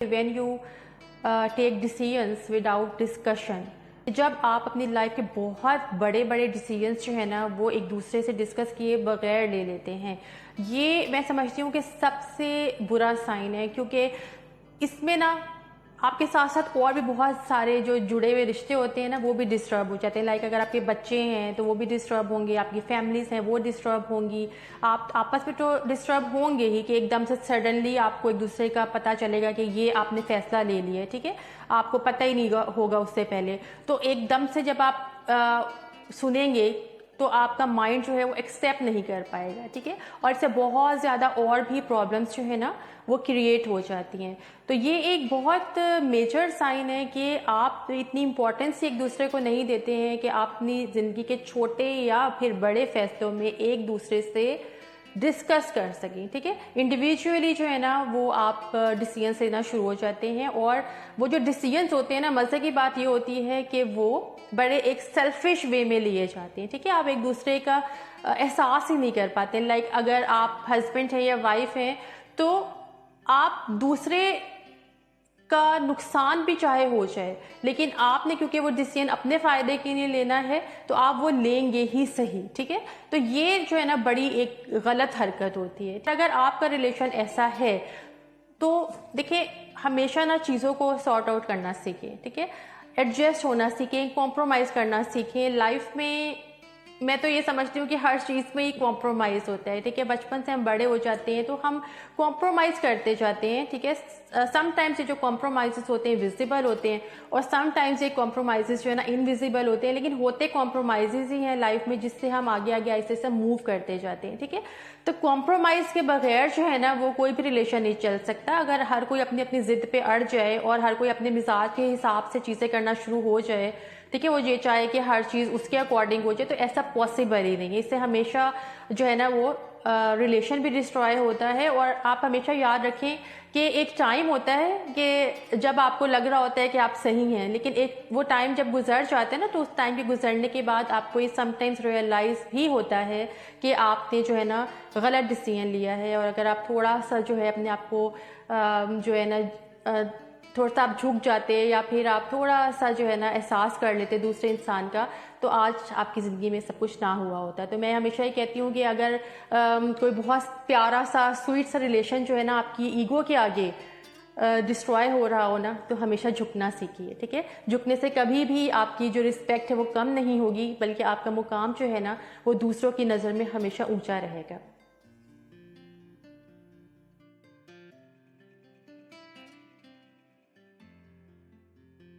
when you take decisions without discussion, जब आप अपनी लाइफ के बहुत बड़े बड़े डिसीजंस जो है ना वो एक दूसरे से डिस्कस किए बगैर ले लेते हैं, ये मैं समझती हूँ कि सबसे बुरा साइन है। क्योंकि इसमें ना आपके साथ साथ और भी बहुत सारे जो जुड़े हुए रिश्ते होते हैं ना वो भी डिस्टर्ब हो जाते हैं। लाइक अगर आपके बच्चे हैं तो वो भी डिस्टर्ब होंगे, आपकी फैमिलीज हैं वो डिस्टर्ब होंगी, आप आपस में तो डिस्टर्ब होंगे ही कि एकदम से सडनली आपको एक दूसरे का पता चलेगा कि ये आपने फैसला ले लिया है, ठीक है, आपको पता ही नहीं होगा उससे पहले। तो एकदम से जब आप सुनेंगे तो आपका माइंड जो है वो एक्सेप्ट नहीं कर पाएगा, ठीक है, और इससे बहुत ज़्यादा और भी प्रॉब्लम्स जो है ना वो क्रिएट हो जाती हैं। तो ये एक बहुत मेजर साइन है कि आप इतनी इम्पोर्टेंस एक दूसरे को नहीं देते हैं कि आप अपनी ज़िंदगी के छोटे या फिर बड़े फैसलों में एक दूसरे से डिस्कस कर सकें, ठीक है। इंडिविजुअली जो है ना वो आप डिसीजन लेना शुरू हो जाते हैं, और वो जो डिसीजंस होते हैं ना, मज़े की बात ये होती है कि वो बड़े एक सेल्फिश वे में लिए जाते हैं, ठीक है। आप एक दूसरे का एहसास ही नहीं कर पाते। लाइक अगर आप हस्बैंड हैं या वाइफ हैं तो आप दूसरे का नुकसान भी चाहे हो जाए, लेकिन आपने क्योंकि वो डिसीजन अपने फायदे के लिए लेना है तो आप वो लेंगे ही सही, ठीक है। तो ये जो है ना बड़ी एक गलत हरकत होती है। अगर आपका रिलेशन ऐसा है तो देखिए हमेशा ना चीज़ों को सॉर्ट आउट करना सीखें, ठीक है, एडजस्ट होना सीखें, कॉम्प्रोमाइज़ करना सीखें। लाइफ में मैं तो ये समझती हूँ कि हर चीज़ में ही कॉम्प्रोमाइज़ होता है, ठीक है। बचपन से हम बड़े हो जाते हैं तो हम कॉम्प्रोमाइज़ करते जाते हैं, ठीक है। समटाइम्स ये जो कॉम्प्रोमाइज़ होते हैं विजिबल होते हैं, और समटाइम्स ये कॉम्प्रोमाइज़ जो है ना इनविजिबल होते हैं, लेकिन होते कॉम्प्रोमाइज़ ही हैं लाइफ में, जिससे हम आगे आगे ऐसे ऐसे मूव करते जाते हैं, ठीक है। तो कॉम्प्रोमाइज़ के बगैर जो है ना वो कोई भी रिलेशन नहीं चल सकता। अगर हर कोई अपनी अपनी ज़िद पे अड़ जाए और हर कोई अपने मिजाज के हिसाब से चीज़ें करना शुरू हो जाए, ठीक है, वो ये चाहे कि हर चीज़ उसके अकॉर्डिंग हो जाए, तो ऐसा पॉसिबल ही नहीं है। इससे हमेशा जो है ना वो रिलेशन भी डिस्ट्रॉय होता है। और आप हमेशा याद रखें कि एक टाइम होता है कि जब आपको लग रहा होता है कि आप सही हैं, लेकिन एक वो टाइम जब गुजर जाता है ना तो उस टाइम के गुजरने के बाद आपको ये समटाइम्स रियलाइज भी होता है कि आपने जो है ना गलत डिसीजन लिया है। और अगर आप थोड़ा सा जो है अपने आप को जो है ना थोड़ा सा आप झुक जाते या फिर आप थोड़ा सा जो है ना एहसास कर लेते दूसरे इंसान का, तो आज आपकी ज़िंदगी में सब कुछ ना हुआ होता। तो मैं हमेशा ही कहती हूँ कि अगर कोई बहुत प्यारा सा स्वीट सा रिलेशन जो है ना आपकी ईगो के आगे डिस्ट्रॉय हो रहा हो ना, तो हमेशा झुकना सीखिए, ठीक है। झुकने से कभी भी आपकी जो रिस्पेक्ट है वो कम नहीं होगी, बल्कि आपका मुकाम जो है ना वो दूसरों की नज़र में हमेशा ऊँचा रहेगा।